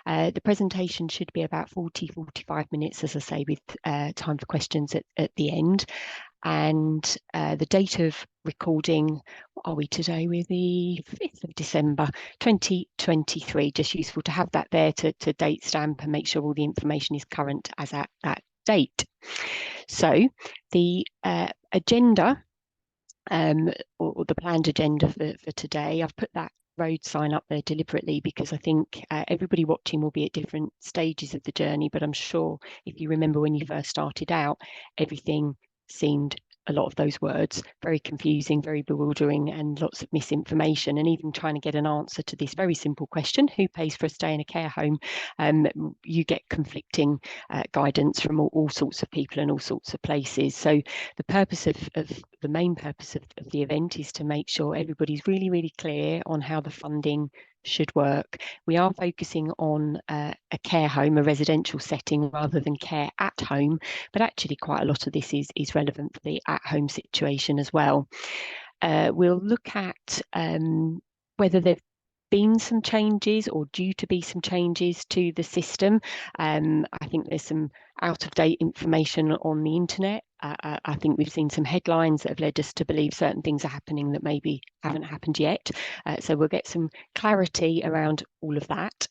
The presentation should be about 40-45 minutes, as I say, with time for questions at the end. And the date of recording, what are we today? We're the 5th of December 2023. Just useful to have that there to date stamp and make sure all the information is current as at that date. So the agenda, or the planned agenda for today, I've put that road sign up there deliberately because I think everybody watching will be at different stages of the journey, but I'm sure if you remember when you first started out, everything seemed, a lot of those words, very confusing, very bewildering, and lots of misinformation. And even trying to get an answer to this very simple question, who pays for a stay in a care home, you get conflicting guidance from all sorts of people and all sorts of places. So the purpose of the main purpose of the event is to make sure everybody's really, really clear on how the funding should work. We are focusing on a care home, a residential setting, rather than care at home, but actually quite a lot of this is relevant for the at-home situation as well. We'll look at whether there've been some changes or due to be some changes to the system. I think there's some out-of-date information on the internet. I think we've seen some headlines that have led us to believe certain things are happening that maybe haven't happened yet. So we'll get some clarity around all of that.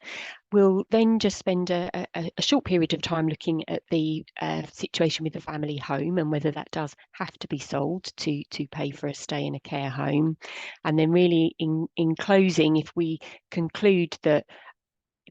We'll then just spend a short period of time looking at the situation with the family home and whether that does have to be sold to pay for a stay in a care home. And then really in closing, if we conclude that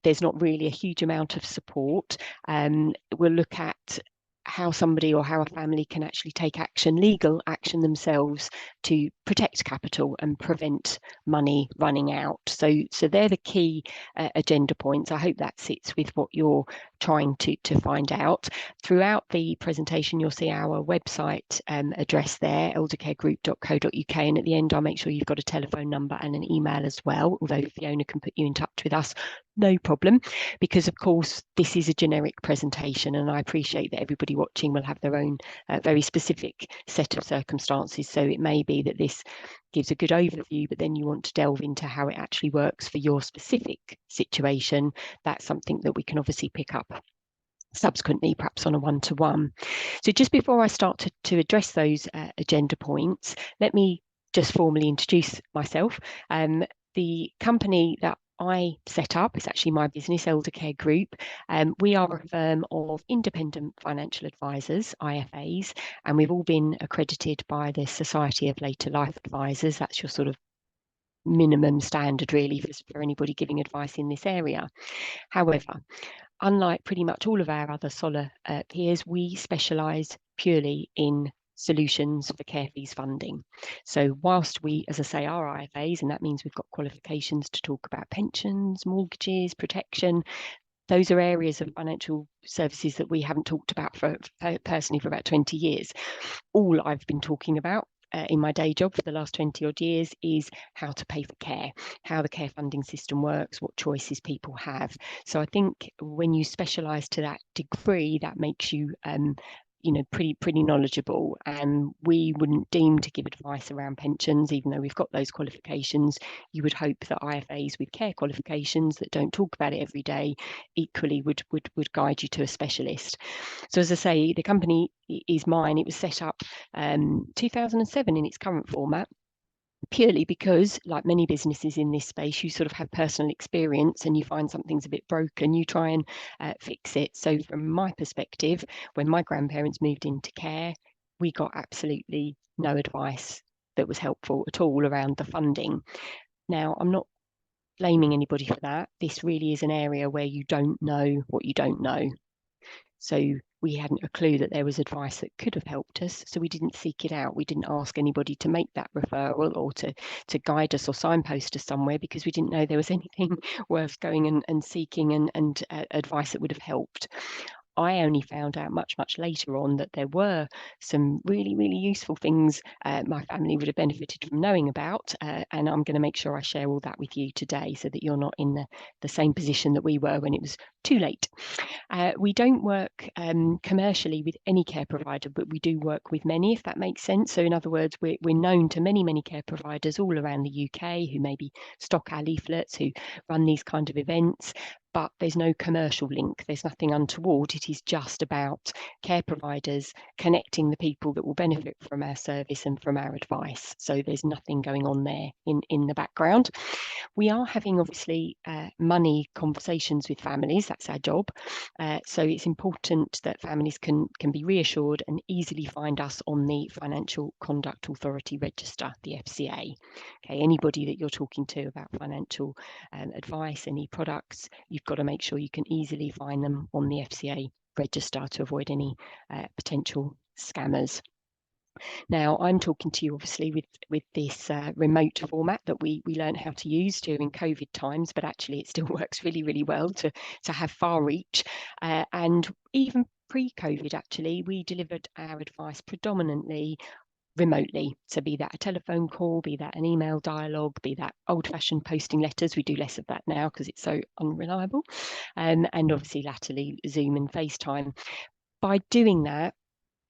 there's not really a huge amount of support, we'll look at how somebody or how a family can actually take action, legal action themselves, to protect capital and prevent money running out. So they're the key agenda points. I hope that sits with what you're trying to find out. Throughout the presentation, you'll see our website address there, eldercaregroup.co.uk, and at the end I'll make sure you've got a telephone number and an email as well, although Fiona can put you in touch with us, no problem, because of course this is a generic presentation and I appreciate that everybody watching will have their own very specific set of circumstances. So it may be that this gives a good overview, but then you want to delve into how it actually works for your specific situation. That's something that we can obviously pick up subsequently, perhaps on a one-to-one. So just before I start to address those agenda points, let me just formally introduce myself. The company that I set up, it's actually my business, Eldercare Group. We are a firm of independent financial advisors, IFAs, and we've all been accredited by the Society of Later Life Advisors. That's your sort of minimum standard really for anybody giving advice in this area. However, unlike pretty much all of our other SOLLA peers, we specialise purely in solutions for care fees funding. So whilst we, as I say, are IFAs, and that means we've got qualifications to talk about pensions, mortgages, protection, those are areas of financial services that we haven't talked about personally for about 20 years. All I've been talking about in my day job for the last 20 odd years is how to pay for care, how the care funding system works, what choices people have. So I think when you specialise to that degree, that makes you pretty knowledgeable, and we wouldn't deem to give advice around pensions, even though we've got those qualifications. You would hope that IFAs with care qualifications that don't talk about it every day equally would guide you to a specialist. So as I say, the company is mine. It was set up 2007 in its current format, purely because, like many businesses in this space, you sort of have personal experience and you find something's a bit broken, you try and fix it. So from my perspective, when my grandparents moved into care, we got absolutely no advice that was helpful at all around the funding. Now, I'm not blaming anybody for that. This really is an area where you don't know what you don't know. So we hadn't a clue that there was advice that could have helped us, so we didn't seek it out. We didn't ask anybody to make that referral or to guide us or signpost us somewhere, because we didn't know there was anything worth going and seeking and advice that would have helped. I only found out much later on that there were some really useful things my family would have benefited from knowing about, and I'm going to make sure I share all that with you today so that you're not in the same position that we were when it was too late. We don't work commercially with any care provider, but we do work with many, if that makes sense. So in other words, we're known to many care providers all around the UK who maybe stock our leaflets, who run these kind of events, but there's no commercial link. There's nothing untoward. It is just about care providers connecting the people that will benefit from our service and from our advice. So there's nothing going on there in the background. We are having, obviously, money conversations with families. That's our job. So it's important that families can be reassured and easily find us on the Financial Conduct Authority Register, the FCA. Okay, anybody that you're talking to about financial advice, any products, you've got to make sure you can easily find them on the FCA register to avoid any potential scammers. Now, I'm talking to you obviously with this remote format that we learned how to use during COVID times, but actually it still works really well to have far reach. And even pre-COVID, actually, we delivered our advice predominantly remotely. So be that a telephone call, be that an email dialogue, be that old-fashioned posting letters. We do less of that now because it's so unreliable. And obviously latterly Zoom and FaceTime. By doing that,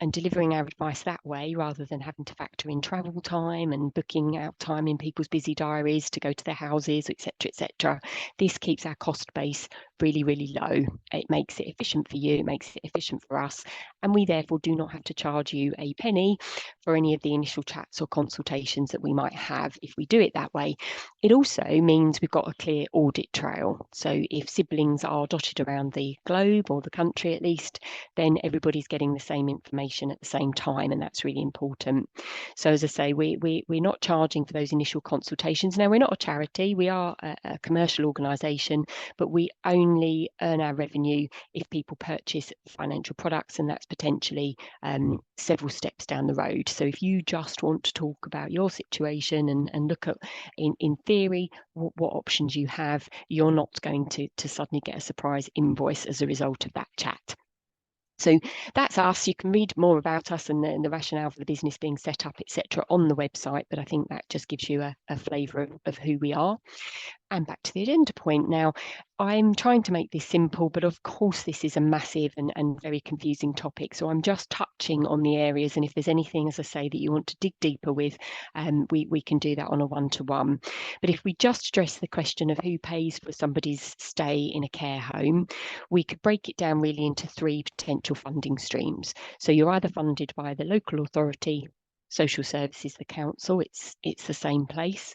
and delivering our advice that way, rather than having to factor in travel time and booking out time in people's busy diaries to go to their houses, etc. This keeps our cost base really low. It makes it efficient for you, it makes it efficient for us, and we therefore do not have to charge you a penny for any of the initial chats or consultations that we might have if we do it that way. It also means we've got a clear audit trail. So if siblings are dotted around the globe, or the country at least, then everybody's getting the same information at the same time, and that's really important. So as I say, we're not charging for those initial consultations. Now, we're not a charity, we are a commercial organisation, but we only earn our revenue if people purchase financial products, and that's potentially several steps down the road. So if you just want to talk about your situation and look at, in theory, what options you have, you're not going to suddenly get a surprise invoice as a result of that chat. So that's us. You can read more about us and the rationale for the business being set up, etc., on the website, but I think that just gives you a flavour of who we are. And back to the agenda point. Now, I'm trying to make this simple, but of course this is a massive and very confusing topic. So I'm just touching on the areas, and if there's anything, as I say, that you want to dig deeper with, we can do that on a one-to-one. But if we just address the question of who pays for somebody's stay in a care home, we could break it down really into three potential funding streams. So you're either funded by the local authority, social services, the council, it's the same place.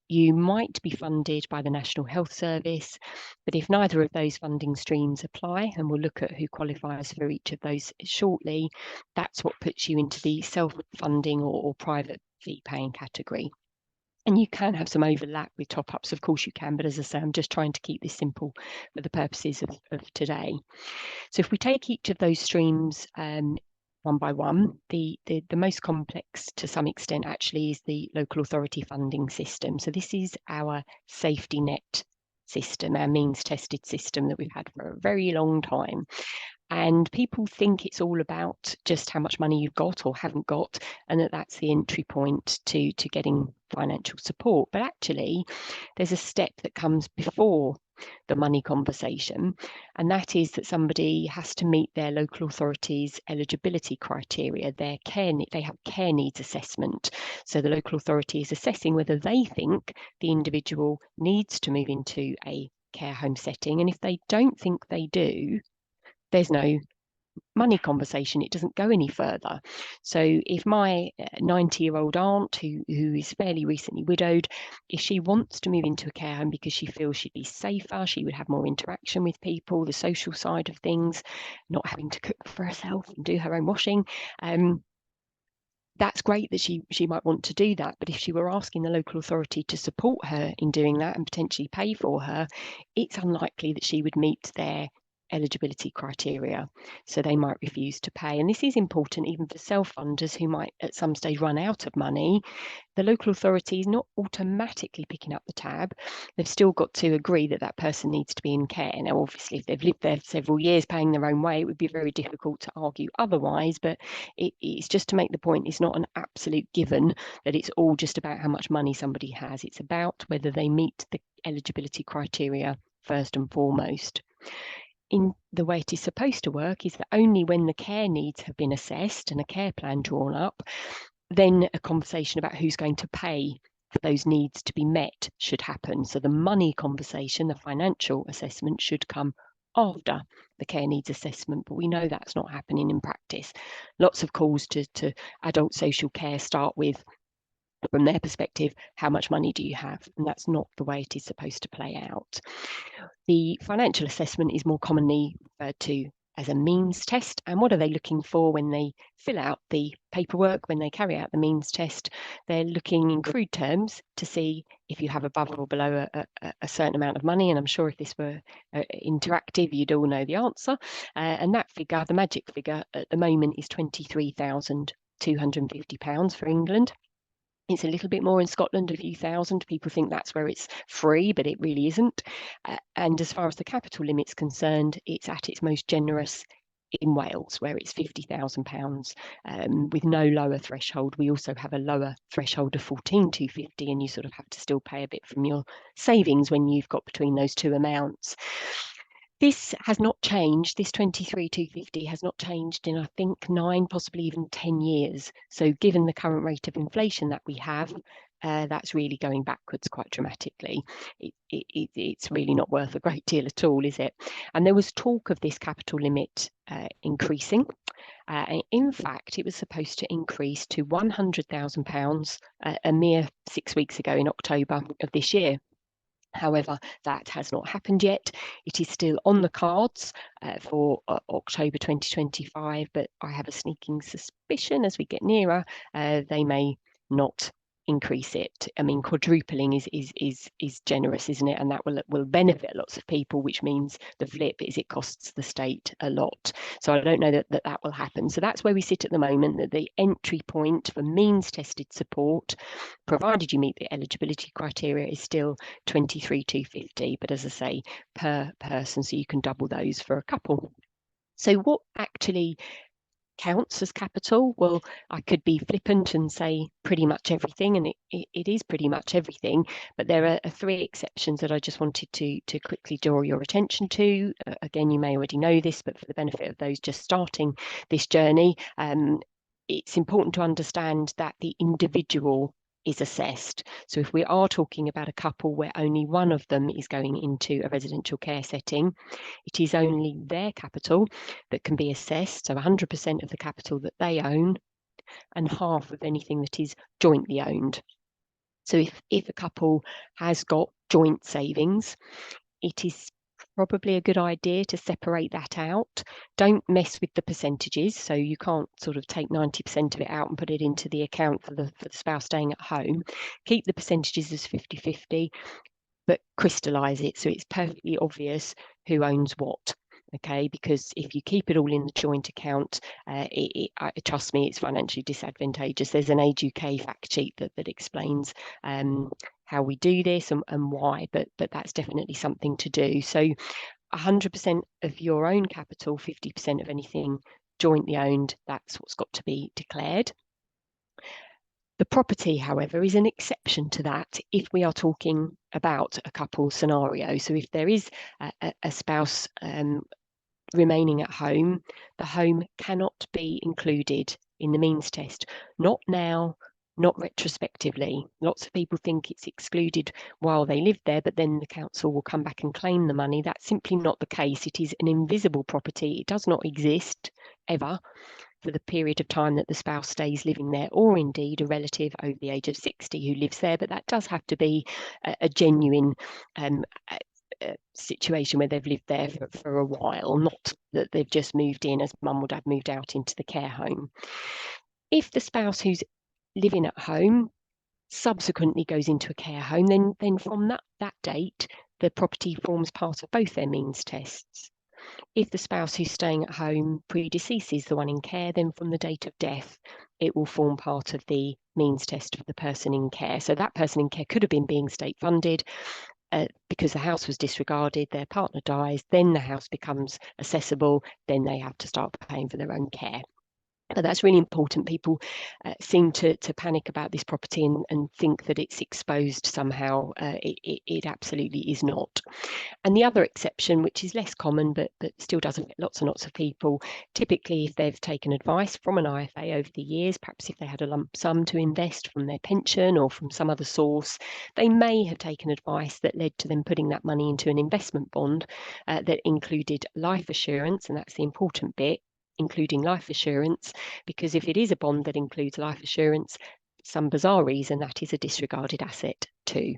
You might be funded by the National Health Service, but if neither of those funding streams apply, and we'll look at who qualifies for each of those shortly, that's what puts you into the self-funding or private fee-paying category. And you can have some overlap with top-ups, of course you can, but as I say, I'm just trying to keep this simple for the purposes of today. So if we take each of those streams one by one, the most complex to some extent actually is the local authority funding system. So this is our safety net system, our means tested system that we've had for a very long time. And people think it's all about just how much money you've got or haven't got, and that's the entry point to getting financial support. But actually, there's a step that comes before the money conversation, and that is that somebody has to meet their local authority's eligibility criteria. They have care needs assessment. So the local authority is assessing whether they think the individual needs to move into a care home setting, and if they don't think they do, there's no money conversation. It doesn't go any further. So if my 90-year-old aunt who is fairly recently widowed, if she wants to move into a care home because she feels she'd be safer, she would have more interaction with people, the social side of things, not having to cook for herself and do her own washing, that's great that she might want to do that. But if she were asking the local authority to support her in doing that and potentially pay for her, it's unlikely that she would meet their eligibility criteria, so they might refuse to pay. And this is important even for self-funders who might at some stage run out of money. The local authority is not automatically picking up the tab. They've still got to agree that that person needs to be in care. Now, obviously, if they've lived there for several years paying their own way, it would be very difficult to argue otherwise, but it's just to make the point, it's not an absolute given that it's all just about how much money somebody has. It's about whether they meet the eligibility criteria first and foremost. in the way it is supposed to work is that only when the care needs have been assessed and a care plan drawn up, then a conversation about who's going to pay for those needs to be met should happen. So the money conversation, the financial assessment, should come after the care needs assessment, but we know that's not happening in practice. Lots of calls to adult social care start with, from their perspective, how much money do you have? And that's not the way it is supposed to play out. The financial assessment is more commonly referred to as a means test. And what are they looking for when they fill out the paperwork, when they carry out the means test? They're looking in crude terms to see if you have above or below a certain amount of money. And I'm sure if this were interactive, you'd all know the answer. And that figure, the magic figure at the moment, is £23,250 for England. It's a little bit more in Scotland, a few thousand. People think that's where it's free, but it really isn't. And as far as the capital limit's concerned, it's at its most generous in Wales, where it's £50,000 with no lower threshold. We also have a lower threshold of 14,250, and you sort of have to still pay a bit from your savings when you've got between those two amounts. This has not changed. This 23,250 has not changed in, I think, 9, possibly even 10 years. So given the current rate of inflation that we have, that's really going backwards quite dramatically. It's really not worth a great deal at all, is it? And there was talk of this capital limit increasing. In fact, it was supposed to increase to £100,000 a mere 6 weeks ago in October of this year. However, that has not happened yet. It is still on the cards for October 2025, but I have a sneaking suspicion as we get nearer, they may not increase it. I mean, quadrupling is generous, isn't it? And that will benefit lots of people, which means the flip is it costs the state a lot. So I don't know that will happen. So that's where we sit at the moment, that the entry point for means tested support, provided you meet the eligibility criteria, is still 23,250, but as I say, per person, so you can double those for a couple. So what actually counts as capital? Well, I could be flippant and say pretty much everything, and it is pretty much everything, but there are 3 exceptions that I just wanted to quickly draw your attention to. Again, you may already know this, but for the benefit of those just starting this journey, it's important to understand that the individual is assessed. So if we are talking about a couple where only one of them is going into a residential care setting, it is only their capital that can be assessed, so 100% of the capital that they own and half of anything that is jointly owned. So if a couple has got joint savings, it is probably a good idea to separate that out. Don't mess with the percentages. So you can't sort of take 90% of it out and put it into the account for the spouse staying at home. Keep the percentages as 50-50, but crystallize it so it's perfectly obvious who owns what. Okay, because if you keep it all in the joint account, trust me, it's financially disadvantageous. There's an Age UK fact sheet that explains how we do this and why, but that's definitely something to do. So 100% of your own capital, 50% of anything jointly owned, that's what's got to be declared. The property, however, is an exception to that if we are talking about a couple scenario. So if there is a spouse remaining at home, the home cannot be included in the means test. Not now, not retrospectively. Lots of people think it's excluded while they live there, but then the council will come back and claim the money. That's simply not the case. It is an invisible property. It does not exist ever for the period of time that the spouse stays living there, or indeed a relative over the age of 60 who lives there. But that does have to be a genuine situation where they've lived there for a while, not that they've just moved in as mum or dad moved out into the care home. If the spouse who's living at home subsequently goes into a care home, then from that date, the property forms part of both their means tests. If the spouse who's staying at home predeceases the one in care, then from the date of death, it will form part of the means test for the person in care. So that person in care could have been being state funded, because the house was disregarded, their partner dies, then the house becomes assessable, then they have to start paying for their own care. But that's really important. People seem to panic about this property and think that it's exposed somehow. It absolutely is not. And the other exception, which is less common but still does affect lots and lots of people, typically if they've taken advice from an IFA over the years, perhaps if they had a lump sum to invest from their pension or from some other source, they may have taken advice that led to them putting that money into an investment bond that included life assurance, and that's the important bit, including life assurance, because if it is a bond that includes life assurance, for some bizarre reason, that is a disregarded asset too.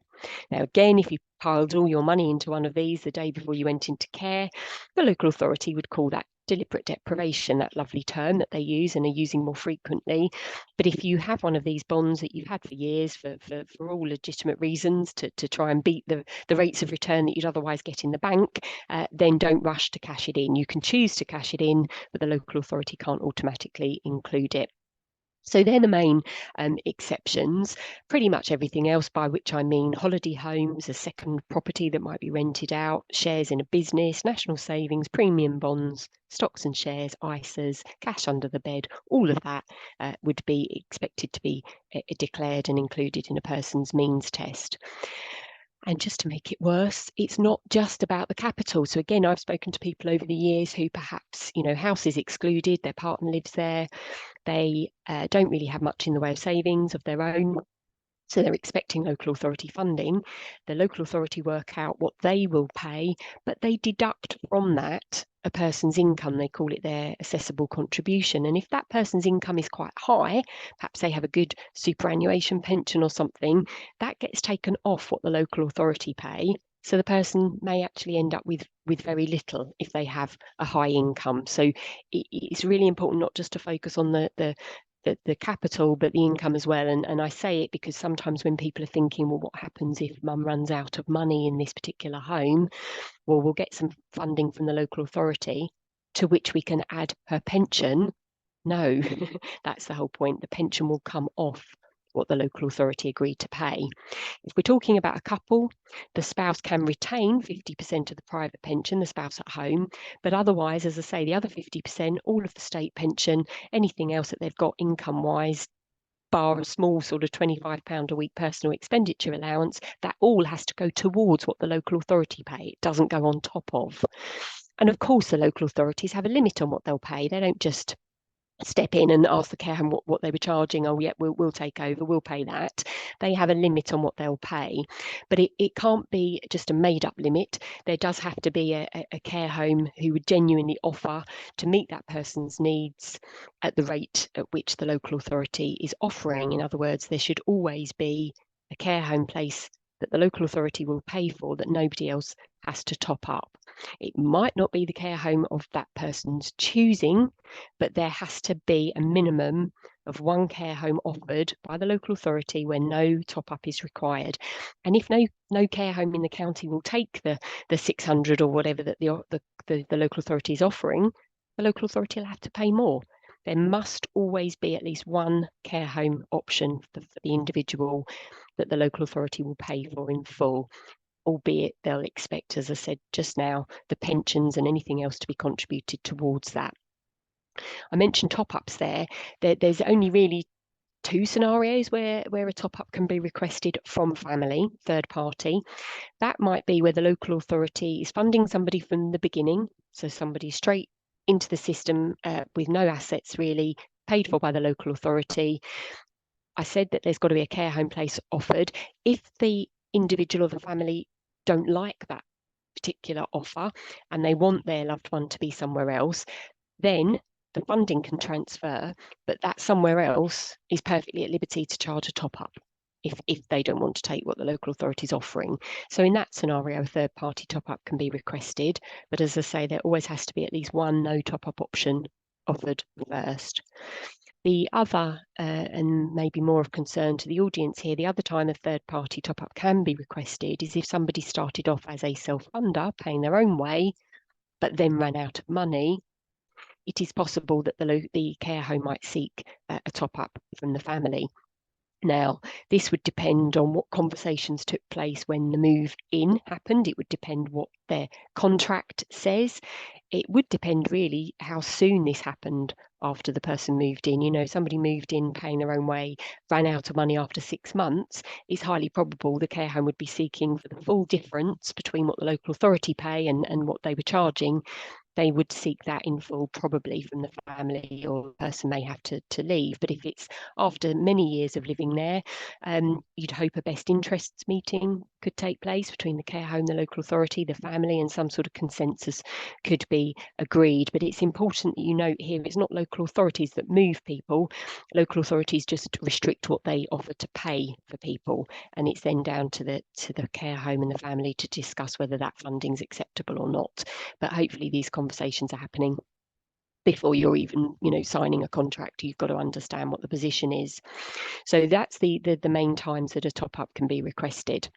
Now, again, if you piled all your money into one of these the day before you went into care, the local authority would call that deliberate deprivation, that lovely term that they use and are using more frequently. But if you have one of these bonds that you've had for years for all legitimate reasons to try and beat the rates of return that you'd otherwise get in the bank, then don't rush to cash it in. You can choose to cash it in, but the local authority can't automatically include it. So they're the main exceptions. Pretty much everything else, by which I mean holiday homes, a second property that might be rented out, shares in a business, national savings, premium bonds, stocks and shares, ISAs, cash under the bed, all of that would be expected to be declared and included in a person's means test. And just to make it worse, it's not just about the capital. So again, I've spoken to people over the years who perhaps, house is excluded, their partner lives there, they don't really have much in the way of savings of their own. So they're expecting local authority funding. The local authority work out what they will pay, but they deduct from that a person's income. They call it their assessable contribution. And if that person's income is quite high, perhaps they have a good superannuation pension or something, that gets taken off what the local authority pay. So the person may actually end up with very little if they have a high income. So it's really important not just to focus on the capital, but the income as well. And I say it because sometimes when people are thinking, well, what happens if mum runs out of money in this particular home? Well, we'll get some funding from the local authority to which we can add her pension. No, that's the whole point. The pension will come off what the local authority agreed to pay. If we're talking about a couple, the spouse can retain 50% of the private pension, the spouse at home, but otherwise, as I say, the other 50%, all of the state pension, anything else that they've got income-wise, bar a small sort of £25 a week personal expenditure allowance, that all has to go towards what the local authority pay. It doesn't go on top of. And of course, the local authorities have a limit on what they'll pay. They don't just step in and ask the care home what they were charging. Oh, yeah, we'll take over, we'll pay that. They have a limit on what they'll pay, but it can't be just a made up limit. There does have to be a care home who would genuinely offer to meet that person's needs at the rate at which the local authority is offering. In other words, there should always be a care home place that the local authority will pay for that nobody else has to top up. It might not be the care home of that person's choosing, but there has to be a minimum of one care home offered by the local authority where no top up is required. And if no care home in the county will take the 600 or whatever that the local authority is offering, the local authority will have to pay more. There must always be at least one care home option for the individual that the local authority will pay for in full, albeit they'll expect, as I said just now, the pensions and anything else to be contributed towards that. I mentioned top-ups there. There's only really two scenarios where a top-up can be requested from family, third party. That might be where the local authority is funding somebody from the beginning, so somebody straight into the system with no assets really, paid for by the local authority. I said that there's got to be a care home place offered. If the individual or the family don't like that particular offer and they want their loved one to be somewhere else, then the funding can transfer, but that somewhere else is perfectly at liberty to charge a top-up if they don't want to take what the local authority is offering. So in that scenario, a third-party top-up can be requested, but as I say, there always has to be at least one no top-up option offered first. The other, and maybe more of concern to the audience here, the other time a third-party top-up can be requested is if somebody started off as a self-funder, paying their own way, but then ran out of money. It is possible that the care home might seek a top-up from the family. Now, this would depend on what conversations took place when the move in happened. It would depend what their contract says. It would depend really how soon this happened after the person moved in. You know, somebody moved in paying their own way, ran out of money after 6 months, it's highly probable the care home would be seeking for the full difference between what the local authority pay and what they were charging. They would seek that in full, probably from the family, or the person may have to leave. But if it's after many years of living there, you'd hope a best interests meeting could take place between the care home, the local authority, the family, and some sort of consensus could be agreed. But it's important that you note here, it's not local authorities that move people. Local authorities just restrict what they offer to pay for people, and it's then down to the care home and the family to discuss whether that funding is acceptable or not. But hopefully these conversations are happening before you're even, you know, signing a contract. You've got to understand what the position is. So that's the main times that a top up can be requested.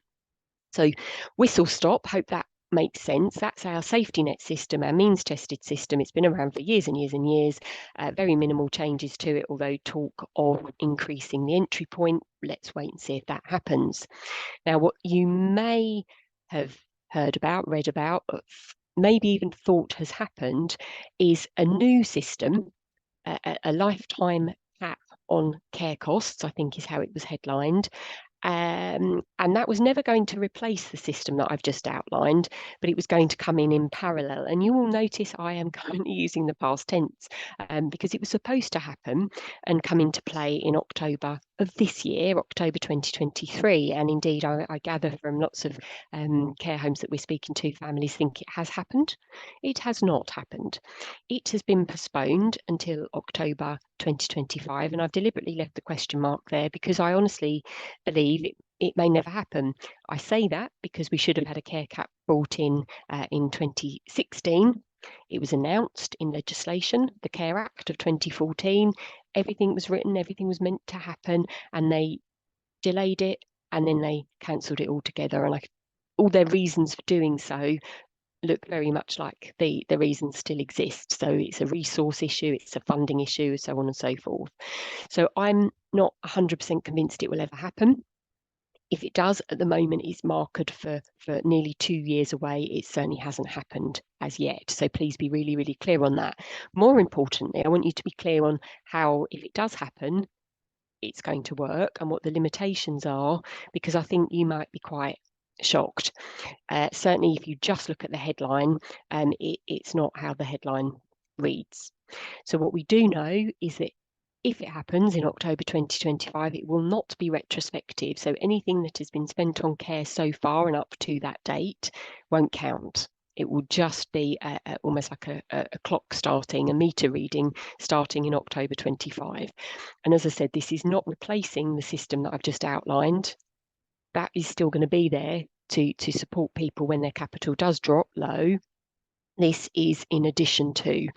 So whistle stop, hope that makes sense. That's our safety net system, our means tested system. It's been around for years and years and years. Very minimal changes to it, although talk of increasing the entry point. Let's wait and see if that happens. Now, what you may have heard about, read about, maybe even thought has happened is a new system, a lifetime cap on care costs, I think is how it was headlined. And that was never going to replace the system that I've just outlined, but it was going to come in parallel. And you will notice I am currently using the past tense because it was supposed to happen and come into play in October of this year, October 2023. And indeed, I gather from lots of care homes that we're speaking to, families think it has happened. It has not happened. It has been postponed until October 2025. And I've deliberately left the question mark there because I honestly believe it may never happen. I say that because we should have had a care cap brought in 2016. It was announced in legislation, the Care Act of 2014. Everything was written, everything was meant to happen, and they delayed it, and then they cancelled it altogether. And all their reasons for doing so look very much like the reasons still exist. So it's a resource issue, it's a funding issue, so on and so forth. So I'm not 100% convinced it will ever happen. If it does, at the moment, it's marked for nearly 2 years away. It certainly hasn't happened as yet. So please be really, really clear on that. More importantly, I want you to be clear on how, if it does happen, it's going to work and what the limitations are, because I think you might be quite shocked. Certainly, if you just look at the headline, it's not how the headline reads. So what we do know is that if it happens in October 2025, it will not be retrospective. So anything that has been spent on care so far and up to that date won't count. It will just be almost like a clock starting, a meter reading starting in October 25. And as I said, this is not replacing the system that I've just outlined. That is still going to be there to support people when their capital does drop low. This is in addition to,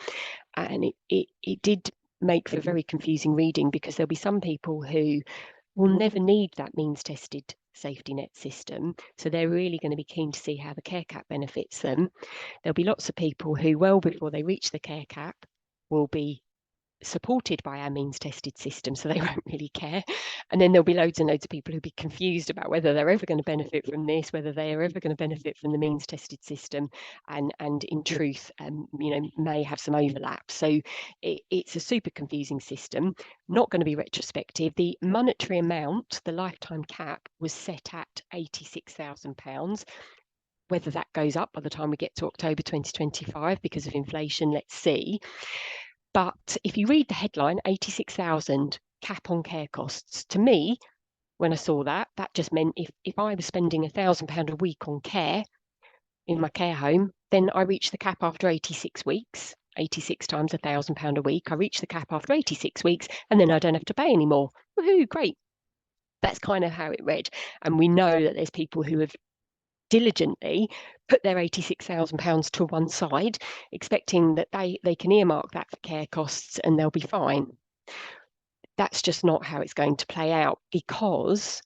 and it did make for very confusing reading, because there'll be some people who will never need that means tested safety net system, so they're really going to be keen to see how the care cap benefits them. There'll be lots of people who, well before they reach the care cap, will be supported by our means tested system, so they won't really care. And then there'll be loads and loads of people who'll be confused about whether they're ever going to benefit from this, whether they are ever going to benefit from the means tested system, and in truth may have some overlap. So it's a super confusing system, not going to be retrospective. The monetary amount, the lifetime cap, was set at £86,000. Whether that goes up by the time we get to October 2025 because of inflation, let's see. But if you read the headline, 86,000 cap on care costs, to me, when I saw that, that just meant if I was spending £1,000 a week on care in my care home, then I reach the cap after 86 weeks. 86 times £1,000 a week. I reach the cap after 86 weeks, and then I don't have to pay anymore. Woohoo, great. That's kind of how it read. And we know that there's people who have diligently put their £86,000 to one side, expecting that they can earmark that for care costs and they'll be fine. That's just not how it's going to play out, because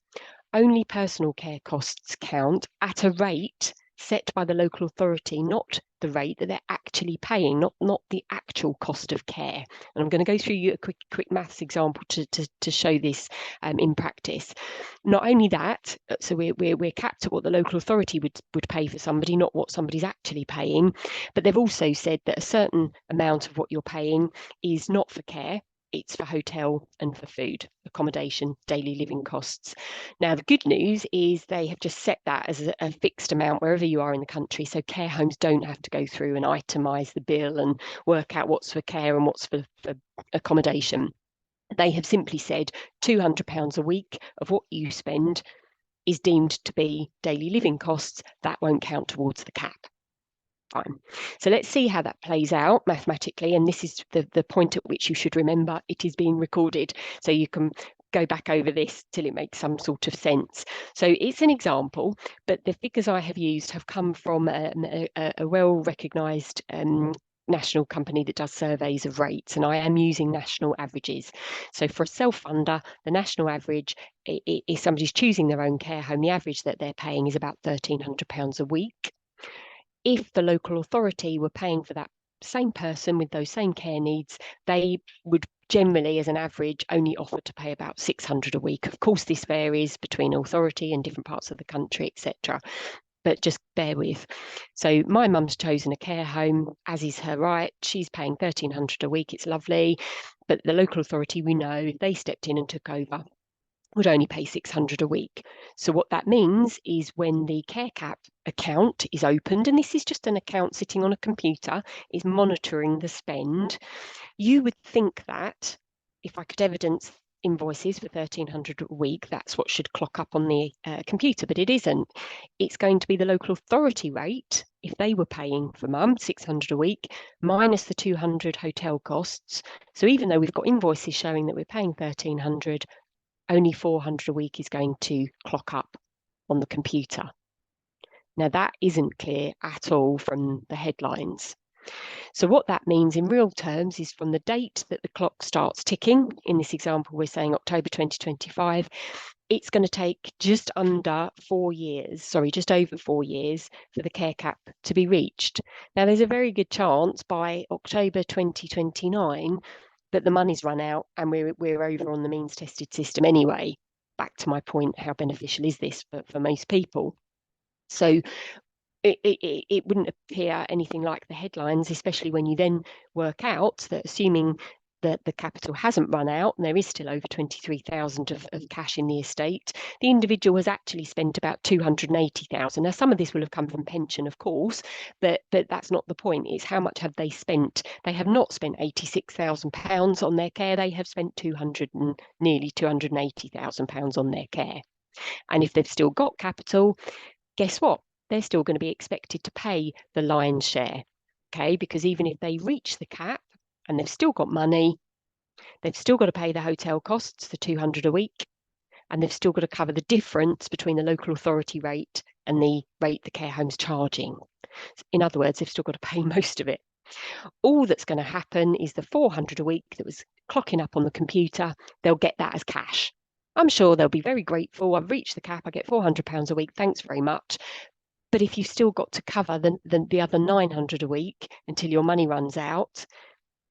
only personal care costs count at a rate set by the local authority, not the rate that they're actually paying, not the actual cost of care. And I'm going to go through you a quick maths example to show this in practice. Not only that, so we're capped at what the local authority would pay for somebody, not what somebody's actually paying. But they've also said that a certain amount of what you're paying is not for care, it's for hotel and for food, accommodation, daily living costs. Now, the good news is they have just set that as a fixed amount wherever you are in the country. So care homes don't have to go through and itemise the bill and work out what's for care and what's for accommodation. They have simply said £200 a week of what you spend is deemed to be daily living costs. That won't count towards the cap. Fine. So let's see how that plays out mathematically. And this is the point at which you should remember it is being recorded. So you can go back over this till it makes some sort of sense. So it's an example, but the figures I have used have come from a well-recognised national company that does surveys of rates, and I am using national averages. So for a self-funder, the national average, if somebody's choosing their own care home, the average that they're paying is about £1,300 a week. If the local authority were paying for that same person with those same care needs, they would generally, as an average, only offer to pay about £600 a week. Of course, this varies between authority and different parts of the country, etc. But just bear with. So my mum's chosen a care home, as is her right. She's paying £1,300 a week. It's lovely. But the local authority, we know, if they stepped in and took over, would only pay £600 a week. So what that means is when the care cap account is opened, and this is just an account sitting on a computer, is monitoring the spend, you would think that if I could evidence invoices for £1,300 a week, that's what should clock up on the computer, but it isn't. It's going to be the local authority rate, if they were paying for mum £600 a week, minus the £200 hotel costs. So even though we've got invoices showing that we're paying £1,300, only £400 a week is going to clock up on the computer. Now, that isn't clear at all from the headlines. So what that means in real terms is from the date that the clock starts ticking, in this example, we're saying October 2025, it's going to take just over 4 years for the care cap to be reached. Now, there's a very good chance by October 2029 that the money's run out and we're over on the means tested system anyway. Back to my point, how beneficial is this for most people? So it wouldn't appear anything like the headlines, especially when you then work out that, assuming that the capital hasn't run out and there is still over 23,000 of cash in the estate, the individual has actually spent about 280,000. Now, some of this will have come from pension, of course, but that's not the point. It's how much have they spent? They have not spent £86,000 on their care. They have spent nearly £280,000 on their care. And if they've still got capital, guess what? They're still going to be expected to pay the lion's share, okay? Because even if they reach the cap and they've still got money, they've still got to pay the hotel costs, the £200 a week, and they've still got to cover the difference between the local authority rate and the rate the care home's charging. In other words, they've still got to pay most of it. All that's going to happen is the £400 a week that was clocking up on the computer, they'll get that as cash. I'm sure they'll be very grateful. I've reached the cap, I get £400 a week, thanks very much. But if you've still got to cover the other £900 a week until your money runs out,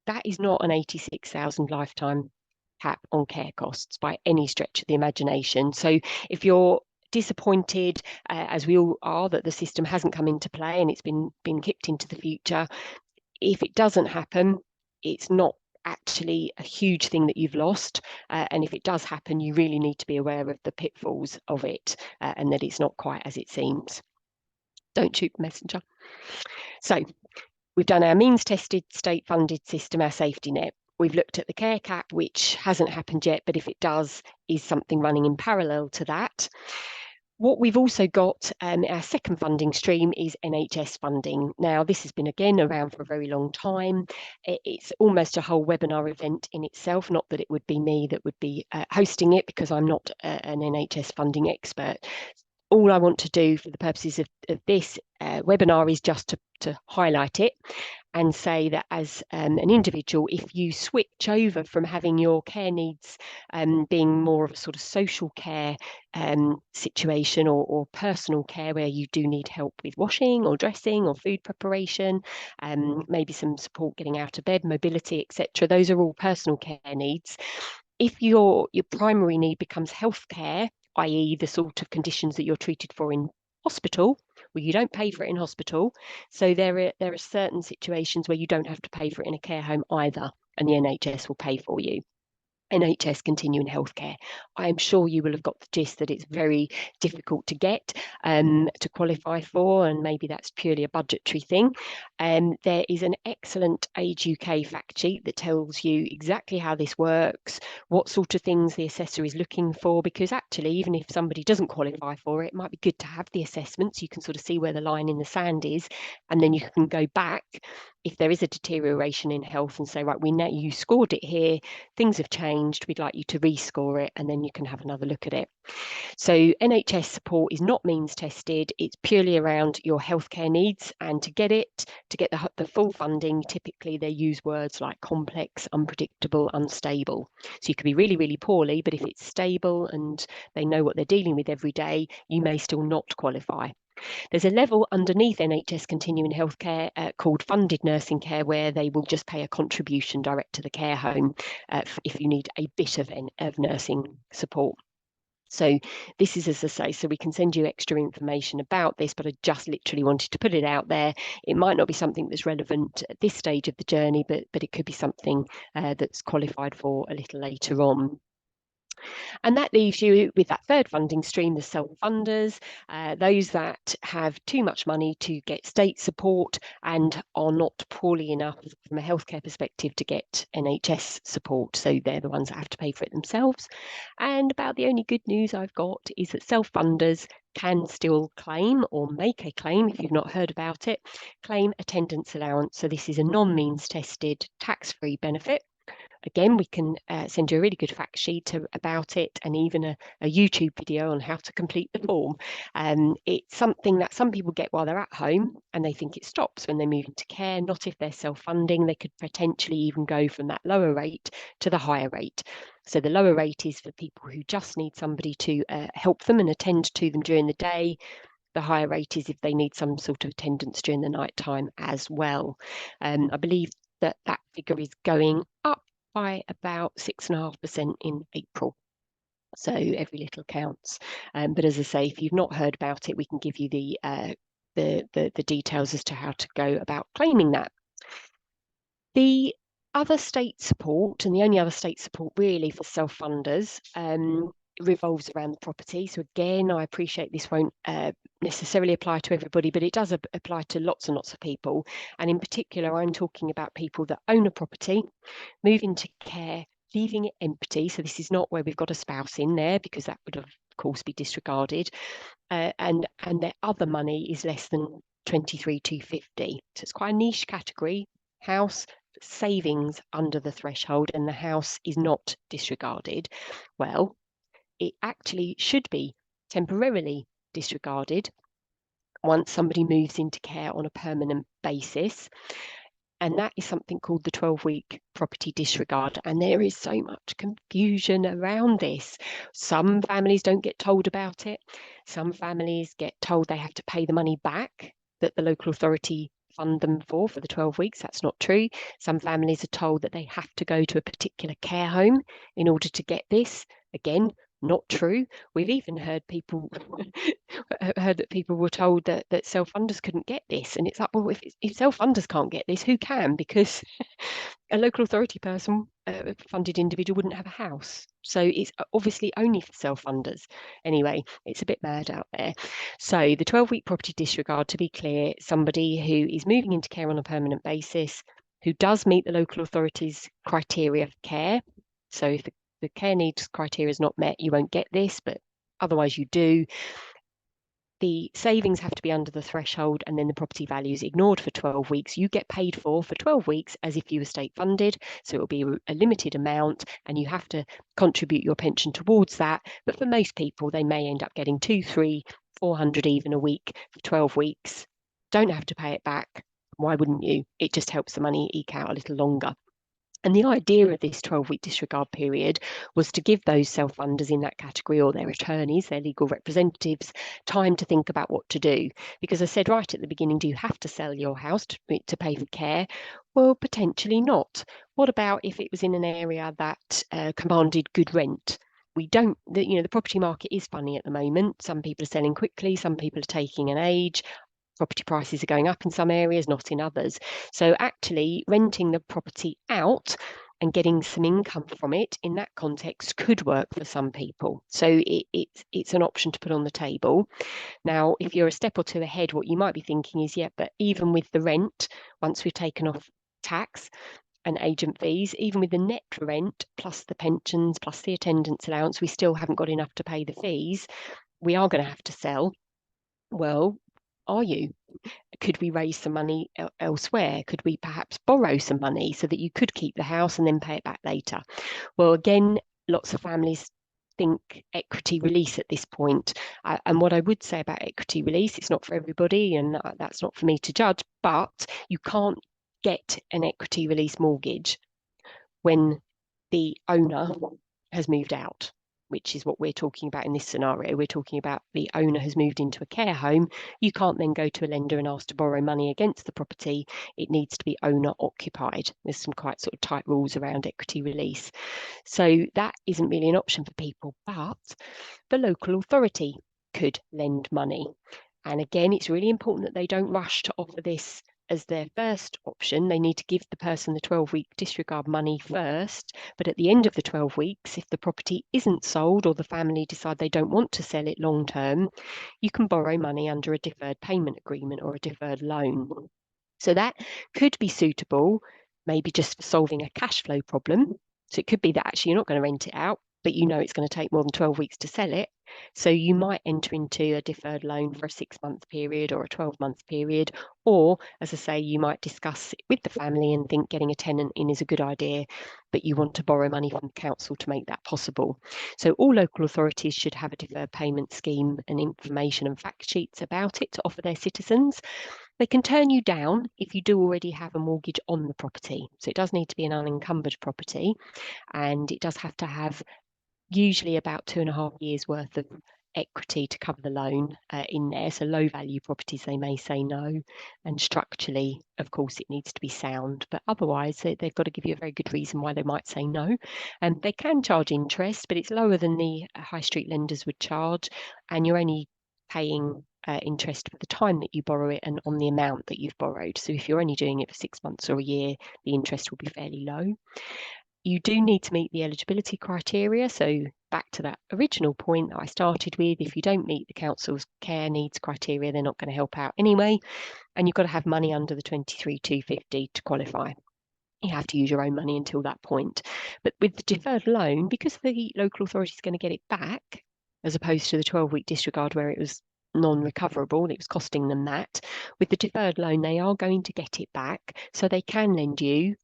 that is not an 86,000 lifetime cap on care costs by any stretch of the imagination. So if you're disappointed, as we all are, that the system hasn't come into play and it's been kicked into the future, if it doesn't happen, it's not actually a huge thing that you've lost. And if it does happen, you really need to be aware of the pitfalls of it and that it's not quite as it seems. Don't shoot the messenger. So we've done our means tested state funded system, our safety net. We've looked at the care cap, which hasn't happened yet, but if it does, is something running in parallel to that. What we've also got, our second funding stream, is NHS funding. Now, this has been, again, around for a very long time. It's almost a whole webinar event in itself, not that it would be me that would be hosting it, because I'm not an NHS funding expert. All I want to do for the purposes of this webinar is just to highlight it and say that as an individual, if you switch over from having your care needs being more of a sort of social care situation or personal care where you do need help with washing or dressing or food preparation, maybe some support getting out of bed, mobility, etc. Those are all personal care needs. If your primary need becomes healthcare, i.e. the sort of conditions that you're treated for in hospital, well, you don't pay for it in hospital. So there are certain situations where you don't have to pay for it in a care home either, and the NHS will pay for you. NHS continuing healthcare. I am sure you will have got the gist that it's very difficult to get to qualify for, and maybe that's purely a budgetary thing. There is an excellent Age UK fact sheet that tells you exactly how this works, what sort of things the assessor is looking for, because actually, even if somebody doesn't qualify for it, it might be good to have the assessment so you can sort of see where the line in the sand is, and then you can go back if there is a deterioration in health and say, right, we know you scored it here, things have changed, we'd like you to rescore it, and then you can have another look at it. So NHS support is not means tested, it's purely around your healthcare needs, and to get the full funding, typically they use words like complex, unpredictable, unstable. So you could be really, really poorly, but if it's stable and they know what they're dealing with every day, you may still not qualify. There's a level underneath NHS continuing healthcare called funded nursing care, where they will just pay a contribution direct to the care home if you need a bit of nursing support. So this is, as I say, so we can send you extra information about this, but I just literally wanted to put it out there. It might not be something that's relevant at this stage of the journey, but it could be something that's qualified for a little later on. And that leaves you with that third funding stream, the self-funders, those that have too much money to get state support and are not poorly enough from a healthcare perspective to get NHS support. So they're the ones that have to pay for it themselves. And about the only good news I've got is that self-funders can still claim or make a claim, if you've not heard about it, claim attendance allowance. So this is a non-means tested tax-free benefit. Again, we can send you a really good fact sheet about it, and even a YouTube video on how to complete the form. It's something that some people get while they're at home, and they think it stops when they move into care. Not if they're self-funding. They could potentially even go from that lower rate to the higher rate. So the lower rate is for people who just need somebody to help them and attend to them during the day. The higher rate is if they need some sort of attendance during the night time as well. I believe that figure is going up by about 6.5% in April. So every little counts. But as I say, if you've not heard about it, we can give you the details as to how to go about claiming that. The other state support, and the only other state support really for self-funders, revolves around the property. So again, I appreciate this won't necessarily apply to everybody, but it does apply to lots and lots of people. And in particular, I'm talking about people that own a property, move into care, leaving it empty. So this is not where we've got a spouse in there, because that would of course be disregarded. And their other money is less than 23,250. So it's quite a niche category. House, savings under the threshold, and the house is not disregarded. Well, it actually should be temporarily disregarded once somebody moves into care on a permanent basis. And that is something called the 12-week property disregard. And there is so much confusion around this. Some families don't get told about it. Some families get told they have to pay the money back that the local authority fund them for the 12 weeks. That's not true. Some families are told that they have to go to a particular care home in order to get this. Again, not true. We've even heard that people were told that self-funders couldn't get this, and it's like, well, if self-funders can't get this, who can? Because a local authority person, a funded individual, wouldn't have a house. So it's obviously only for self-funders. Anyway, it's a bit mad out there. So the 12-week property disregard, to be clear, somebody who is moving into care on a permanent basis, who does meet the local authority's criteria for care. So if the care needs criteria is not met, you won't get this, but otherwise you do. The savings have to be under the threshold, and then the property value is ignored for 12 weeks. You get paid for 12 weeks as if you were state funded. So it will be a limited amount, and you have to contribute your pension towards that. But for most people, they may end up getting 200, 300, 400 even a week for 12 weeks. Don't have to pay it back. Why wouldn't you? It just helps the money eke out a little longer. And the idea of this 12-week disregard period was to give those self-funders in that category, or their attorneys, their legal representatives, time to think about what to do. Because I said right at the beginning, do you have to sell your house to pay for care? Well, potentially not. What about if it was in an area that commanded good rent? We don't, the property market is funny at the moment. Some people are selling quickly, some people are taking an age. Property prices are going up in some areas, not in others. So actually renting the property out and getting some income from it in that context could work for some people. So it's an option to put on the table. Now, if you're a step or two ahead, what you might be thinking is, yeah, but even with the rent, once we've taken off tax and agent fees, even with the net rent plus the pensions plus the attendance allowance, we still haven't got enough to pay the fees. We are going to have to sell. Well, are you? Could we raise some money elsewhere? Could we perhaps borrow some money so that you could keep the house and then pay it back later? Well, again, lots of families think equity release at this point. And what I would say about equity release, it's not for everybody, and that's not for me to judge, but you can't get an equity release mortgage when the owner has moved out, which is what we're talking about in this scenario. We're talking about the owner has moved into a care home. You can't then go to a lender and ask to borrow money against the property. It needs to be owner occupied. There's some quite sort of tight rules around equity release. So that isn't really an option for people, but the local authority could lend money. And again, it's really important that they don't rush to offer this as their first option. They need to give the person the 12-week disregard money first. But at the end of the 12 weeks, if the property isn't sold or the family decide they don't want to sell it long term, you can borrow money under a deferred payment agreement or a deferred loan. So that could be suitable, maybe just for solving a cash flow problem. So it could be that actually you're not going to rent it out, but you know it's going to take more than 12 weeks to sell it. So you might enter into a deferred loan for a 6-month period or a 12-month period. Or, as I say, you might discuss it with the family and think getting a tenant in is a good idea, but you want to borrow money from the council to make that possible. So all local authorities should have a deferred payment scheme and information and fact sheets about it to offer their citizens. They can turn you down if you do already have a mortgage on the property. So it does need to be an unencumbered property, and it does have to have usually about 2.5 years worth of equity to cover the loan in there. So low value properties, they may say no. And structurally, of course, it needs to be sound. But otherwise, they've got to give you a very good reason why they might say no. And they can charge interest, but it's lower than the high street lenders would charge. And you're only paying interest for the time that you borrow it and on the amount that you've borrowed. So if you're only doing it for 6 months or a year, the interest will be fairly low. You do need to meet the eligibility criteria. So back to that original point that I started with, if you don't meet the council's care needs criteria, they're not going to help out anyway. And you've got to have money under the 23,250 to qualify. You have to use your own money until that point. But with the deferred loan, because the local authority is going to get it back, as opposed to the 12-week disregard where it was non-recoverable, it was costing them that. With the deferred loan, they are going to get it back, so they can lend you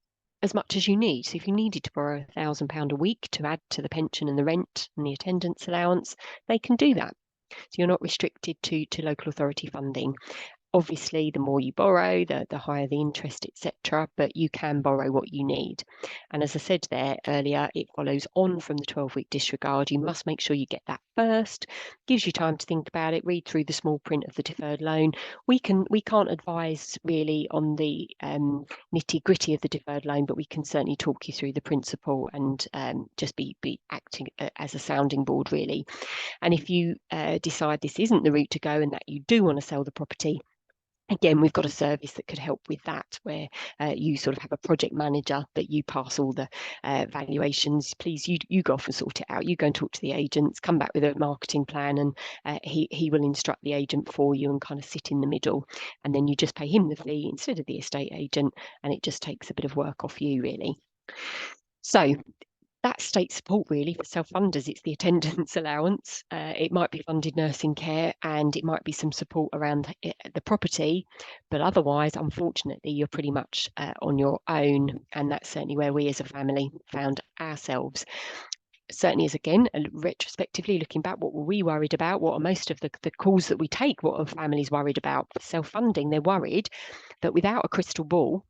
as much as you need. So if you needed to borrow £1,000 a week to add to the pension and the rent and the attendance allowance, they can do that. So you're not restricted to local authority funding. Obviously, the more you borrow, the higher the interest, etc. But you can borrow what you need. And as I said there earlier, it follows on from the 12-week disregard. You must make sure you get that first. Gives you time to think about it. Read through the small print of the deferred loan. We can't advise really on the nitty-gritty of the deferred loan, but we can certainly talk you through the principle and just be acting as a sounding board, really. And if you decide this isn't the route to go and that you do want to sell the property, again, we've got a service that could help with that, where you sort of have a project manager that you pass all the valuations. Please, you go off and sort it out. You go and talk to the agents, come back with a marketing plan, and he will instruct the agent for you and kind of sit in the middle. And then you just pay him the fee instead of the estate agent, and it just takes a bit of work off you, really. So that's state support really for self-funders. It's the attendance allowance. It might be funded nursing care, and it might be some support around the property. But otherwise, unfortunately, you're pretty much on your own. And that's certainly where we as a family found ourselves. certainly as, again, retrospectively looking back, what were we worried about? What are most of the calls that we take? What are families worried about? Self-funding, they're worried that without a crystal ball,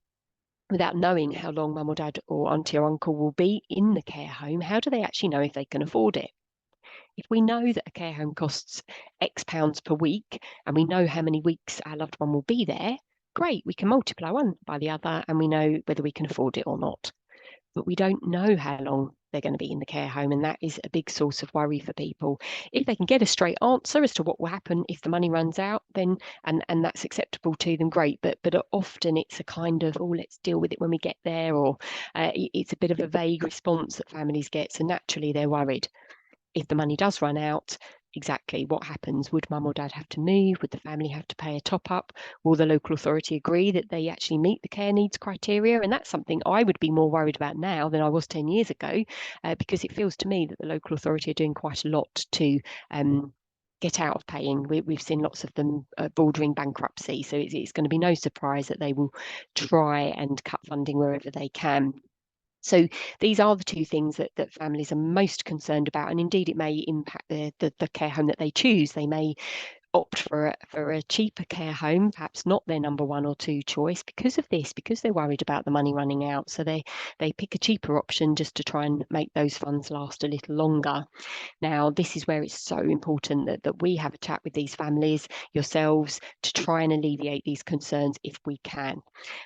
without knowing how long mum or dad or auntie or uncle will be in the care home, how do they actually know if they can afford it? If we know that a care home costs X pounds per week and we know how many weeks our loved one will be there, great, we can multiply one by the other and we know whether we can afford it or not. But we don't know how long they're going to be in the care home, and that is a big source of worry for people. If they can get a straight answer as to what will happen if the money runs out, then and that's acceptable to them, great. But often it's a kind of, oh, let's deal with it when we get there, or it's a bit of a vague response that families get. So naturally they're worried. If the money does run out, exactly what happens? Would mum or dad have to move? Would the family have to pay a top up? Will the local authority agree that they actually meet the care needs criteria? And that's something I would be more worried about now than I was 10 years ago, because it feels to me that the local authority are doing quite a lot to get out of paying. We've seen lots of them bordering bankruptcy. So it's going to be no surprise that they will try and cut funding wherever they can. So these are the two things that families are most concerned about, and indeed it may impact the care home that they choose. They may opt for a cheaper care home, perhaps not their number 1 or 2 choice because of this, because they're worried about the money running out. So they pick a cheaper option just to try and make those funds last a little longer. Now, this is where it's so important that we have a chat with these families, yourselves, to try and alleviate these concerns if we can.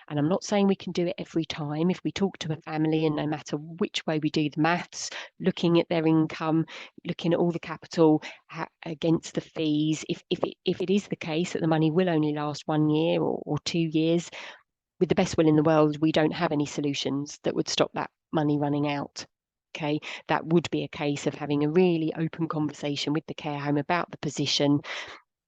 And I'm not saying we can do it every time. If we talk to a family, and no matter which way we do the maths, looking at their income, looking at all the capital against the fees, if it is the case that the money will only last 1 year or 2 years, with the best will in the world, we don't have any solutions that would stop that money running out. Okay, that would be a case of having a really open conversation with the care home about the position,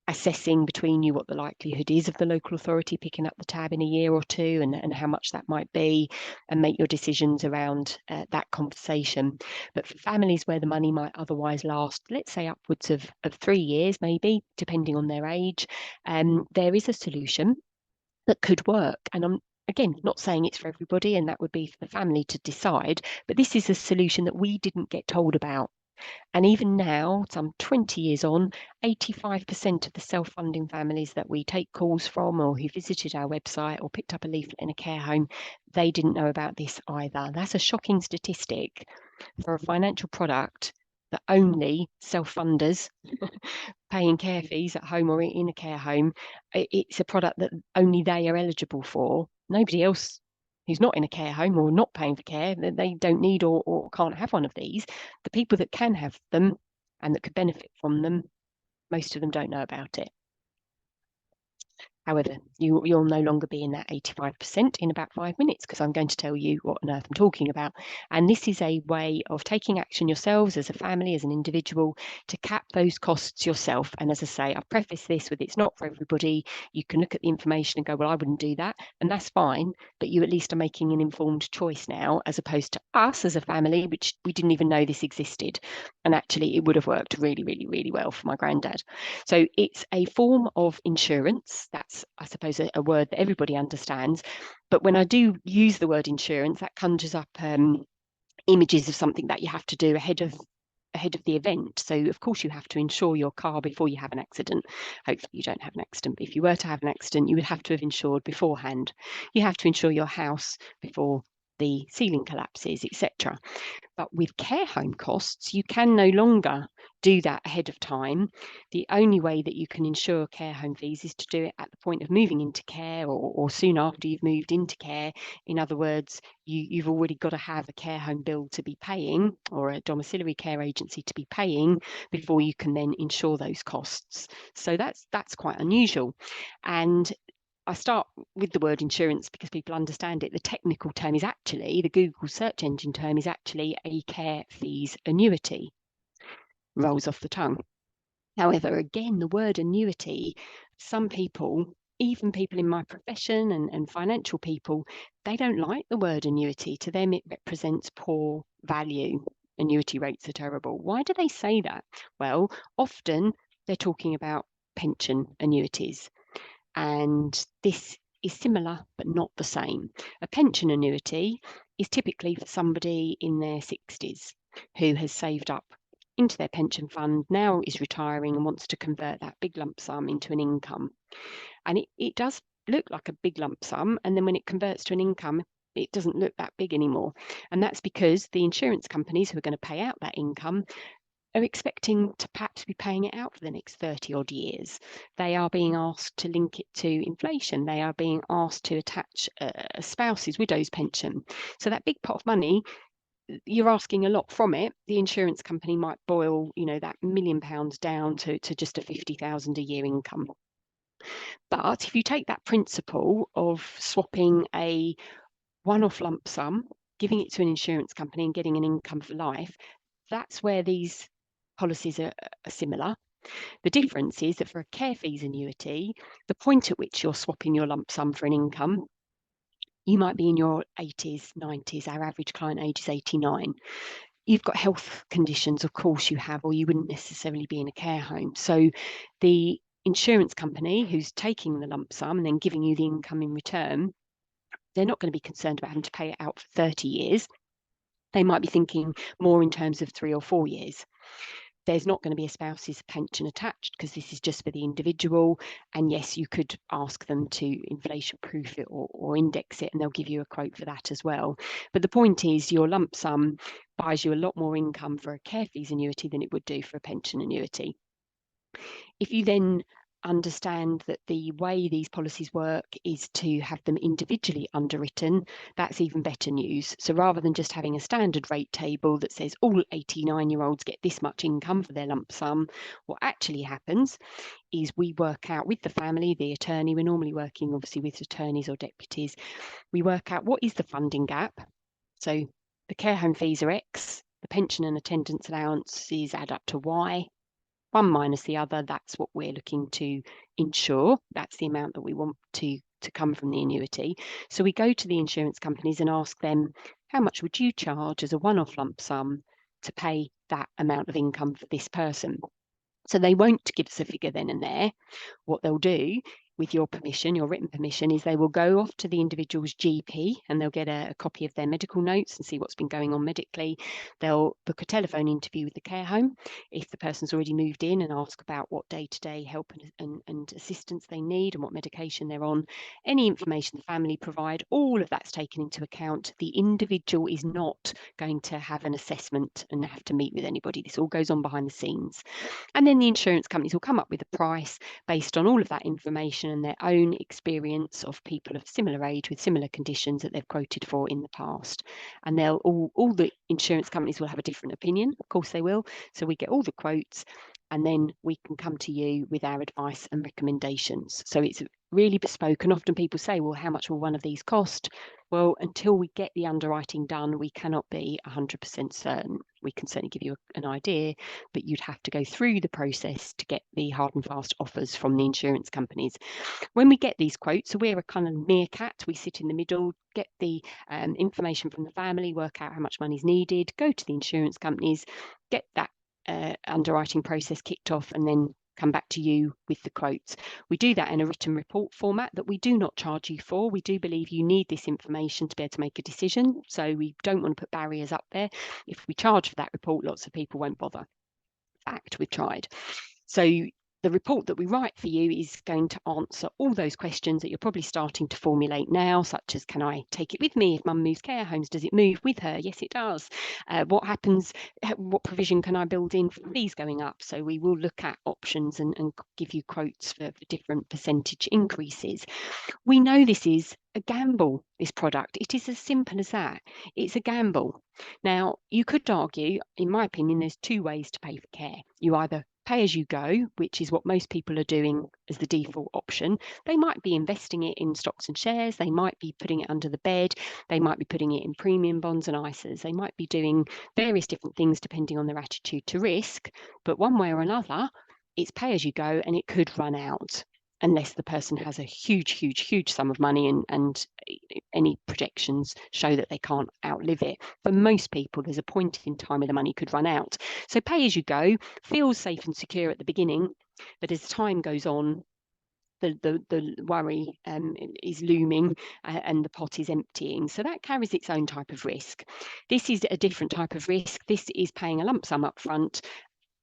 assessing between you what the likelihood is of the local authority picking up the tab in a year or two, and how much that might be, and make your decisions around that conversation. But for families where the money might otherwise last, let's say upwards of 3 years, maybe, depending on their age, there is a solution that could work. And I'm, again, not saying it's for everybody, and that would be for the family to decide, but this is a solution that we didn't get told about. And even now, some 20 years on, 85% of the self-funding families that we take calls from, or who visited our website or picked up a leaflet in a care home, they didn't know about this either. That's a shocking statistic for a financial product that only self-funders paying care fees at home or in a care home. It's a product that only they are eligible for. Nobody else who's not in a care home or not paying for care, they don't need or can't have one of these. The people that can have them and that could benefit from them, most of them don't know about it. However, you'll no longer be in that 85% in about 5 minutes, because I'm going to tell you what on earth I'm talking about. And this is a way of taking action yourselves as a family, as an individual, to cap those costs yourself. And as I say, I preface this with, it's not for everybody. You can look at the information and go, well, I wouldn't do that. And that's fine. But you at least are making an informed choice now, as opposed to us as a family, which we didn't even know this existed. And actually, it would have worked really, really, really well for my granddad. So it's a form of insurance. That's, I suppose, a word that everybody understands. But when I do use the word insurance, that conjures up images of something that you have to do ahead of the event. So of course you have to insure your car before you have an accident. Hopefully you don't have an accident, but if you were to have an accident, you would have to have insured beforehand. You have to insure your house before the ceiling collapses, etc. But with care home costs, you can no longer do that ahead of time. The only way that you can insure care home fees is to do it at the point of moving into care, or soon after you've moved into care. In other words, you've already got to have a care home bill to be paying, or a domiciliary care agency to be paying, before you can then insure those costs. So that's quite unusual. And I start with the word insurance because people understand it. The technical term is actually, the Google search engine term is actually a care fees annuity. Rolls off the tongue. However, again, the word annuity, some people, even people in my profession and financial people, they don't like the word annuity. To them, it represents poor value. Annuity rates are terrible. Why do they say that? Well, often they're talking about pension annuities. And this is similar, but not the same. A pension annuity is typically for somebody in their 60s. who has saved up into their pension fund, now is retiring and wants to convert that big lump sum into an income. And it does look like a big lump sum, and then when it converts to an income, it doesn't look that big anymore. And that's because the insurance companies who are going to pay out that income are expecting to perhaps be paying it out for the next 30 odd years. They are being asked to link it to inflation. They are being asked to attach a spouse's widow's pension. So that big pot of money, you're asking a lot from it. The insurance company might boil, that £1 million down to just a 50,000 a year income. But if you take that principle of swapping a one-off lump sum, giving it to an insurance company and getting an income for life, that's where these policies are similar. The difference is that for a care fees annuity, the point at which you're swapping your lump sum for an income, you might be in your 80s, 90s. Our average client age is 89. You've got health conditions, of course you have, or you wouldn't necessarily be in a care home. So the insurance company who's taking the lump sum and then giving you the income in return, they're not going to be concerned about having to pay it out for 30 years. They might be thinking more in terms of 3 or 4 years. There's not going to be a spouse's pension attached because this is just for the individual. And yes, you could ask them to inflation proof it or index it, and they'll give you a quote for that as well. But the point is, your lump sum buys you a lot more income for a care fees annuity than it would do for a pension annuity. If you then understand that the way these policies work is to have them individually underwritten, that's even better news. So rather than just having a standard rate table that says all 89-year-olds get this much income for their lump sum, what actually happens is we work out with the family, the attorney, we're normally working obviously with attorneys or deputies, we work out what is the funding gap. So the care home fees are X, the pension and attendance allowances add up to Y. One minus the other, that's what we're looking to insure. That's the amount that we want to come from the annuity. So we go to the insurance companies and ask them, how much would you charge as a one-off lump sum to pay that amount of income for this person? So they won't give us a figure then and there. What they'll do, with your permission, your written permission, is they will go off to the individual's GP and they'll get a copy of their medical notes and see what's been going on medically. They'll book a telephone interview with the care home if the person's already moved in and ask about what day-to-day help and assistance they need and what medication they're on. Any information the family provide, all of that's taken into account. The individual is not going to have an assessment and have to meet with anybody. This all goes on behind the scenes. And then the insurance companies will come up with a price based on all of that information and their own experience of people of similar age with similar conditions that they've quoted for in the past. And they'll all the insurance companies will have a different opinion. Of course they will. So we get all the quotes and then we can come to you with our advice and recommendations. So it's really bespoke. And often people say, well, how much will one of these cost? Well, until we get the underwriting done, we cannot be 100% certain. We can certainly give you an idea, but you'd have to go through the process to get the hard and fast offers from the insurance companies. When we get these quotes, so we're a kind of meerkat, we sit in the middle, get the information from the family, work out how much money is needed, go to the insurance companies, get that underwriting process kicked off, and then come back to you with the quotes. We do that in a written report format that we do not charge you for. We do believe you need this information to be able to make a decision. So we don't want to put barriers up there. If we charge for that report, lots of people won't bother. Fact, we've tried. So the report that we write for you is going to answer all those questions that you're probably starting to formulate now, such as, can I take it with me if mum moves care homes? Does it move with her? Yes, it does. What happens? What provision can I build in for fees going up? So we will look at options and give you quotes for different percentage increases. We know this is a gamble, this product. It is as simple as that. It's a gamble. Now, you could argue, in my opinion, there's two ways to pay for care. You either pay as you go, which is what most people are doing as the default option. They might be investing it in stocks and shares. They might be putting it under the bed. They might be putting it in premium bonds and ISAs. They might be doing various different things depending on their attitude to risk. But one way or another, it's pay as you go and it could run out unless the person has a huge sum of money and any projections show that they can't outlive it. For most people, there's a point in time where the money could run out. So pay as you go feels safe and secure at the beginning, but as time goes on, the worry is looming and the pot is emptying. So that carries its own type of risk. This is a different type of risk. This is paying a lump sum up front,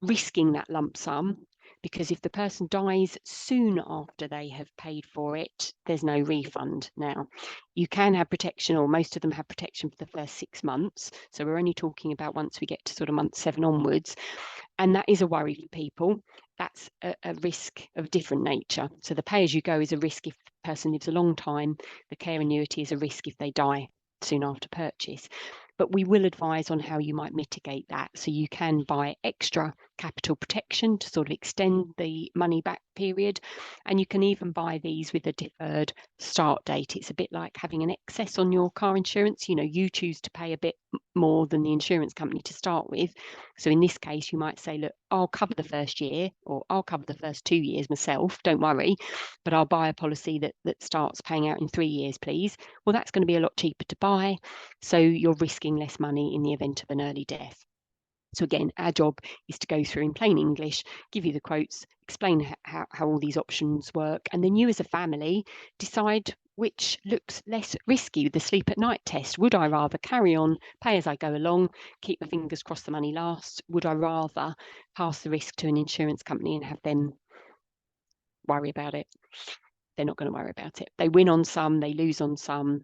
risking that lump sum, because if the person dies soon after they have paid for it, there's no refund. Now, you can have protection, or most of them have protection for the first 6 months. So we're only talking about once we get to sort of month 7 onwards. And that is a worry for people. That's a risk of different nature. So the pay-as-you-go is a risk if the person lives a long time. The care annuity is a risk if they die soon after purchase. But we will advise on how you might mitigate that. So you can buy extra capital protection to sort of extend the money back period. And you can even buy these with a deferred start date. It's a bit like having an excess on your car insurance. You know, you choose to pay a bit more than the insurance company to start with. So in this case, you might say, look, I'll cover the first year, or I'll cover the first 2 years myself, don't worry, but I'll buy a policy that starts paying out in 3 years, please. Well, that's going to be a lot cheaper to buy. So you're risking less money in the event of an early death. So again, our job is to go through in plain English, give you the quotes, explain how all these options work, and then you as a family decide which looks less risky with the sleep at night test. Would I rather carry on, pay as I go along, keep my fingers crossed the money lasts? Would I rather pass the risk to an insurance company and have them worry about it? They're not going to worry about it. They win on some, they lose on some.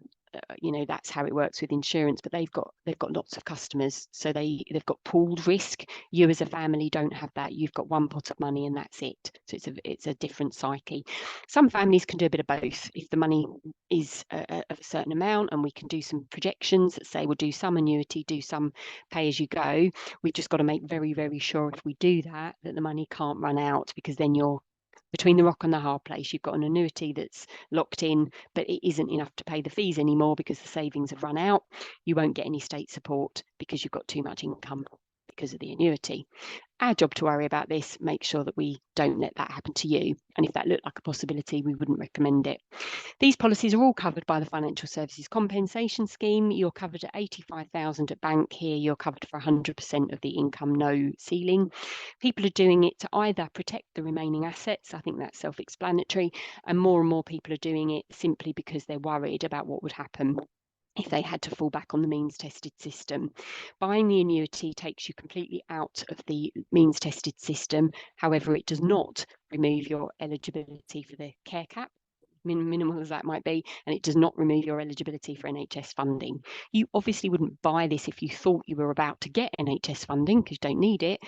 You know, that's how it works with insurance, but they've got lots of customers, so they've got pooled risk. You as a family don't have that. You've got one pot of money and that's it. So it's a different psyche. Some families can do a bit of both. If the money is of a certain amount and we can do some projections that say we'll do some annuity, do some pay as you go, we've just got to make very, very sure if we do that the money can't run out, because then you're between the rock and the hard place. You've got an annuity that's locked in, but it isn't enough to pay the fees anymore because the savings have run out. You won't get any state support because you've got too much income because of the annuity. Our job to worry about this, make sure that we don't let that happen to you. And if that looked like a possibility, we wouldn't recommend it. These policies are all covered by the Financial Services Compensation Scheme. You're covered at 85,000 at bank. Here, you're covered for 100% of the income, no ceiling. People are doing it to either protect the remaining assets. I think that's self-explanatory. And more people are doing it simply because they're worried about what would happen if they had to fall back on the means tested system. Buying the annuity takes you completely out of the means tested system. However, it does not remove your eligibility for the care cap, minimal as that might be, and it does not remove your eligibility for NHS funding. You obviously wouldn't buy this if you thought you were about to get NHS funding, because you don't need it,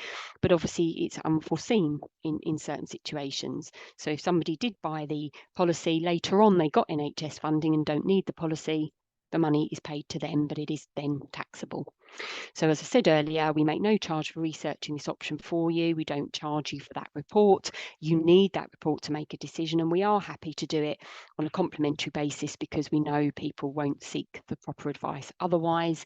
but obviously it's unforeseen in certain situations. So if somebody did buy the policy, later on they got NHS funding and don't need the policy, the money is paid to them, but it is then taxable. So as I said earlier, we make no charge for researching this option for you. We don't charge you for that report. You need that report to make a decision, and we are happy to do it on a complimentary basis because we know people won't seek the proper advice otherwise.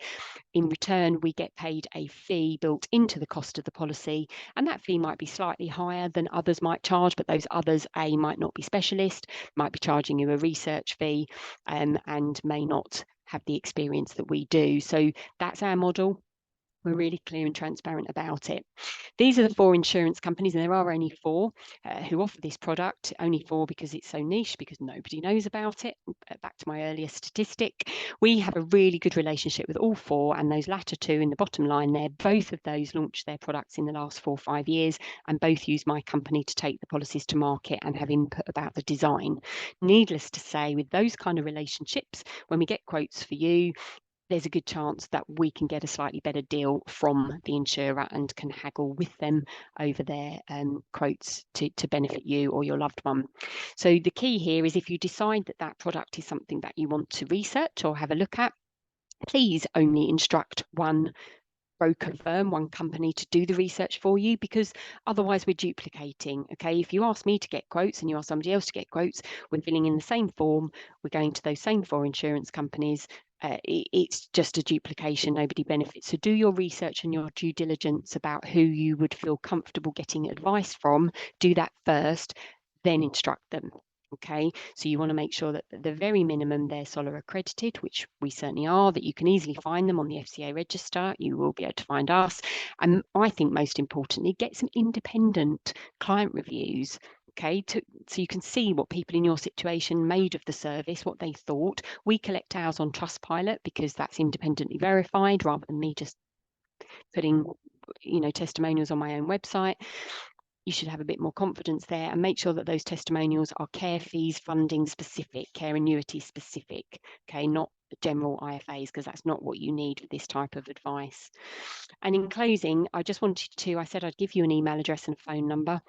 In return, we get paid a fee built into the cost of the policy, and that fee might be slightly higher than others might charge, but those others, A, might not be specialist, might be charging you a research fee, and may not have the experience that we do. So that's our model. We're really clear and transparent about it. These are the 4 insurance companies, and there are only 4 who offer this product. Only 4 because it's so niche, because nobody knows about it. Back to my earlier statistic, we have a really good relationship with all 4, and those latter 2 in the bottom line there, both of those launched their products in the last 4 or 5 years, and both use my company to take the policies to market and have input about the design. Needless to say, with those kind of relationships, when we get quotes for you, there's a good chance that we can get a slightly better deal from the insurer and can haggle with them over their quotes to benefit you or your loved one. So the key here is, if you decide that that product is something that you want to research or have a look at, please only instruct one broker firm, one company, to do the research for you, because otherwise we're duplicating. Okay, if you ask me to get quotes and you ask somebody else to get quotes, we're filling in the same form, we're going to those same 4 insurance companies. It's just a duplication, nobody benefits. So do your research and your due diligence about who you would feel comfortable getting advice from. Do that first, then instruct them. Okay, so you want to make sure that at the very minimum they're SOLLA accredited, which we certainly are, that you can easily find them on the FCA register. You will be able to find us. And I think most importantly, get some independent client reviews. Okay, so you can see what people in your situation made of the service, what they thought. We collect ours on Trustpilot because that's independently verified, rather than me just putting, testimonials on my own website. You should have a bit more confidence there, and make sure that those testimonials are care fees funding specific, care annuity specific, okay, not general IFAs, because that's not what you need for this type of advice. And in closing, I said I'd give you an email address and a phone number.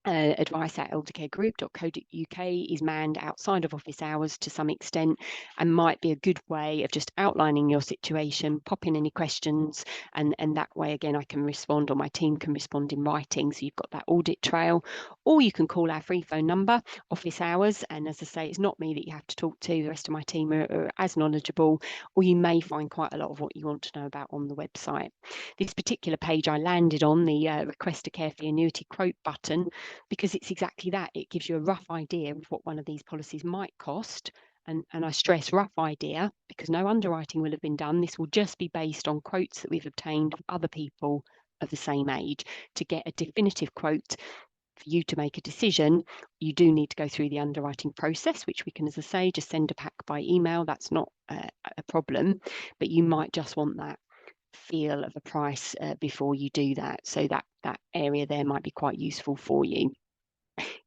Advice@eldercaregroup.co.uk is manned outside of office hours to some extent, and might be a good way of just outlining your situation, pop in any questions, and that way again I can respond, or my team can respond in writing, so you've got that audit trail. Or you can call our free phone number, office hours, and as I say, it's not me that you have to talk to. The rest of my team are as knowledgeable, or you may find quite a lot of what you want to know about on the website. This particular page I landed on the request a care fee annuity quote button, because it's exactly that. It gives you a rough idea of what one of these policies might cost. And I stress rough idea, because no underwriting will have been done. This will just be based on quotes that we've obtained from other people of the same age. To get a definitive quote for you to make a decision, you do need to go through the underwriting process, which we can, as I say, just send a pack by email. That's not a problem, but you might just want that feel of a price before you do that. So that area there might be quite useful for you.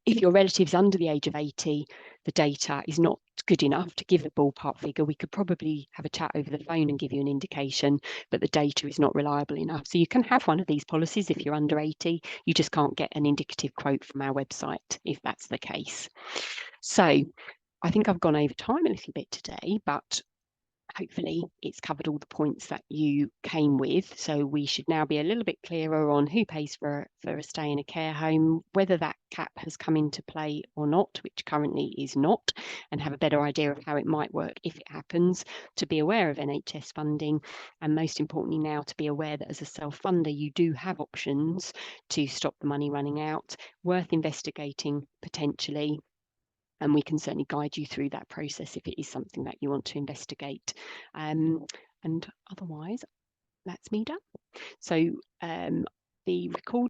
If your relative's under the age of 80, the data is not good enough to give a ballpark figure. We could probably have a chat over the phone and give you an indication, but the data is not reliable enough. So you can have one of these policies if you're under 80. You just can't get an indicative quote from our website if that's the case. So I think I've gone over time a little bit today, but hopefully it's covered all the points that you came with. So we should now be a little bit clearer on who pays for a stay in a care home, whether that cap has come into play or not, which currently is not, and have a better idea of how it might work if it happens, to be aware of NHS funding, and most importantly now to be aware that as a self-funder you do have options to stop the money running out, worth investigating potentially. And we can certainly guide you through that process if it is something that you want to investigate. And otherwise, that's me done. So the recording